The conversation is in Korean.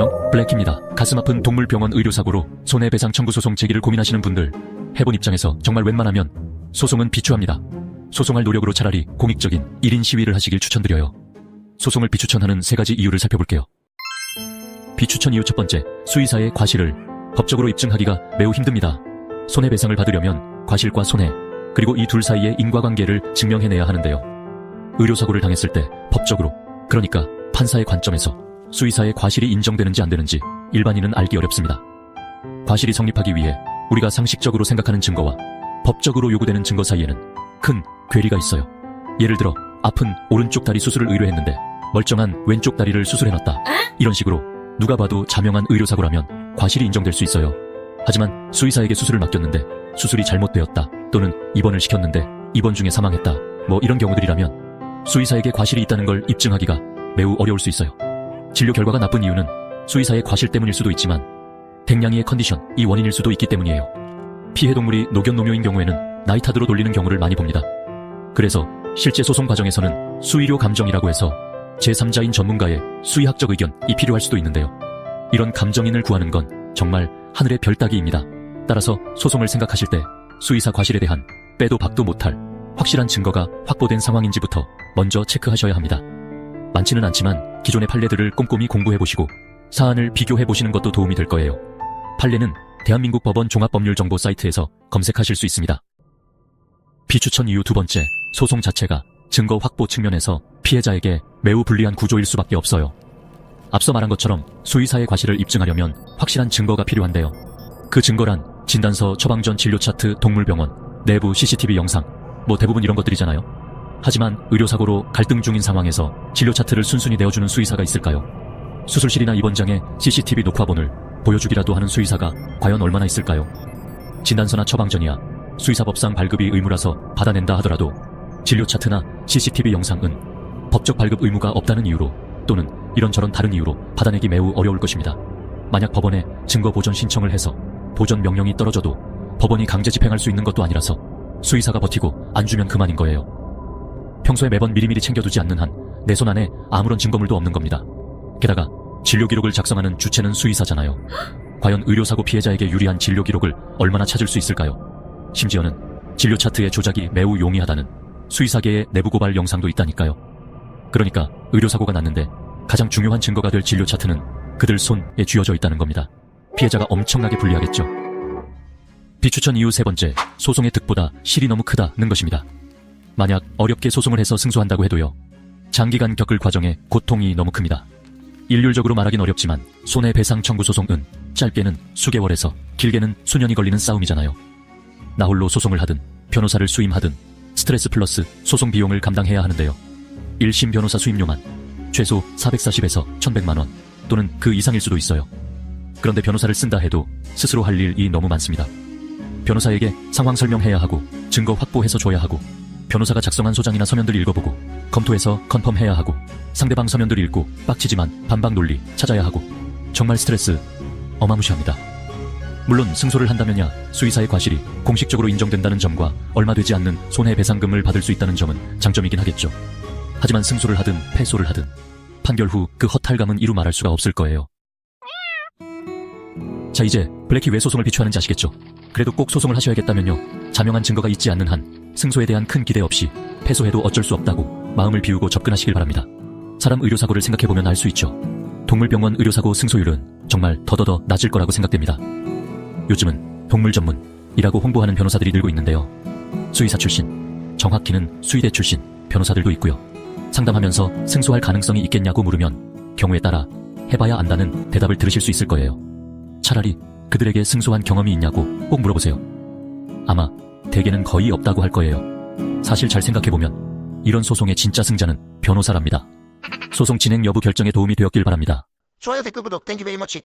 안녕, 블랙입니다. 가슴아픈 동물병원 의료사고로 손해배상 청구 소송 제기를 고민하시는 분들, 해본 입장에서 정말 웬만하면 소송은 비추합니다. 소송할 노력으로 차라리 공익적인 1인 시위를 하시길 추천드려요. 소송을 비추천하는 3가지 이유를 살펴볼게요. 비추천 이유 첫 번째, 수의사의 과실을 법적으로 입증하기가 매우 힘듭니다. 손해배상을 받으려면 과실과 손해, 그리고 이 둘 사이의 인과관계를 증명해내야 하는데요. 의료사고를 당했을 때 법적으로, 그러니까 판사의 관점에서 수의사의 과실이 인정되는지 안 되는지 일반인은 알기 어렵습니다. 과실이 성립하기 위해 우리가 상식적으로 생각하는 증거와 법적으로 요구되는 증거 사이에는 큰 괴리가 있어요. 예를 들어 아픈 오른쪽 다리 수술을 의뢰했는데 멀쩡한 왼쪽 다리를 수술해놨다. 이런 식으로 누가 봐도 자명한 의료사고라면 과실이 인정될 수 있어요. 하지만 수의사에게 수술을 맡겼는데 수술이 잘못되었다, 또는 입원을 시켰는데 입원 중에 사망했다, 뭐 이런 경우들이라면 수의사에게 과실이 있다는 걸 입증하기가 매우 어려울 수 있어요. 진료 결과가 나쁜 이유는 수의사의 과실 때문일 수도 있지만 댕냥이의 컨디션이 원인일 수도 있기 때문이에요. 피해 동물이 노견노묘인 경우에는 나이타드로 돌리는 경우를 많이 봅니다. 그래서 실제 소송 과정에서는 수의료 감정이라고 해서 제3자인 전문가의 수의학적 의견이 필요할 수도 있는데요. 이런 감정인을 구하는 건 정말 하늘의 별 따기입니다. 따라서 소송을 생각하실 때 수의사 과실에 대한 빼도 박도 못할 확실한 증거가 확보된 상황인지부터 먼저 체크하셔야 합니다. 많지는 않지만 기존의 판례들을 꼼꼼히 공부해보시고 사안을 비교해보시는 것도 도움이 될 거예요. 판례는 대한민국 법원 종합법률정보 사이트에서 검색하실 수 있습니다. 비추천 이유 두 번째, 소송 자체가 증거 확보 측면에서 피해자에게 매우 불리한 구조일 수밖에 없어요. 앞서 말한 것처럼 수의사의 과실을 입증하려면 확실한 증거가 필요한데요. 그 증거란 진단서, 처방 전 진료 차트, 동물병원 내부 CCTV 영상, 뭐 대부분 이런 것들이잖아요. 하지만 의료사고로 갈등 중인 상황에서 진료 차트를 순순히 내어주는 수의사가 있을까요? 수술실이나 입원장에 CCTV 녹화본을 보여주기라도 하는 수의사가 과연 얼마나 있을까요? 진단서나 처방전이야 수의사법상 발급이 의무라서 받아낸다 하더라도 진료 차트나 CCTV 영상은 법적 발급 의무가 없다는 이유로, 또는 이런저런 다른 이유로 받아내기 매우 어려울 것입니다. 만약 법원에 증거 보전 신청을 해서 보전 명령이 떨어져도 법원이 강제 집행할 수 있는 것도 아니라서 수의사가 버티고 안 주면 그만인 거예요. 평소에 매번 미리미리 챙겨두지 않는 한 내 손 안에 아무런 증거물도 없는 겁니다. 게다가 진료 기록을 작성하는 주체는 수의사잖아요. 과연 의료사고 피해자에게 유리한 진료 기록을 얼마나 찾을 수 있을까요? 심지어는 진료 차트의 조작이 매우 용이하다는 수의사계의 내부 고발 영상도 있다니까요. 그러니까 의료사고가 났는데 가장 중요한 증거가 될 진료 차트는 그들 손에 쥐어져 있다는 겁니다. 피해자가 엄청나게 불리하겠죠. 비추천 이유 세 번째, 소송의 득보다 실이 너무 크다는 것입니다. 만약 어렵게 소송을 해서 승소한다고 해도요, 장기간 겪을 과정에 고통이 너무 큽니다. 일률적으로 말하긴 어렵지만 손해배상 청구 소송은 짧게는 수개월에서 길게는 수년이 걸리는 싸움이잖아요. 나 홀로 소송을 하든 변호사를 수임하든 스트레스 플러스 소송 비용을 감당해야 하는데요. 1심 변호사 수임료만 최소 440에서 1100만원 또는 그 이상일 수도 있어요. 그런데 변호사를 쓴다 해도 스스로 할 일이 너무 많습니다. 변호사에게 상황 설명해야 하고 증거 확보해서 줘야 하고 변호사가 작성한 소장이나 서면들 읽어보고 검토해서 컨펌해야 하고 상대방 서면들 읽고 빡치지만 반박 논리 찾아야 하고 정말 스트레스 어마무시합니다. 물론 승소를 한다면야 수의사의 과실이 공식적으로 인정된다는 점과 얼마 되지 않는 손해배상금을 받을 수 있다는 점은 장점이긴 하겠죠. 하지만 승소를 하든 패소를 하든 판결 후 그 허탈감은 이루 말할 수가 없을 거예요. 자, 이제 블랙이 왜 소송을 비추하는지 아시겠죠? 그래도 꼭 소송을 하셔야겠다면요, 자명한 증거가 있지 않는 한 승소에 대한 큰 기대 없이 패소해도 어쩔 수 없다고 마음을 비우고 접근하시길 바랍니다. 사람 의료사고를 생각해보면 알 수 있죠. 동물병원 의료사고 승소율은 정말 더더더 낮을 거라고 생각됩니다. 요즘은 동물 전문이라고 홍보하는 변호사들이 늘고 있는데요. 수의사 출신, 정확히는 수의대 출신 변호사들도 있고요. 상담하면서 승소할 가능성이 있겠냐고 물으면 경우에 따라 해봐야 안다는 대답을 들으실 수 있을 거예요. 차라리 그들에게 승소한 경험이 있냐고 꼭 물어보세요. 아마 대개는 거의 없다고 할 거예요. 사실 잘 생각해보면 이런 소송의 진짜 승자는 변호사랍니다. 소송 진행 여부 결정에 도움이 되었길 바랍니다. 좋아요, 댓글, 구독, 땡큐 베리 머치.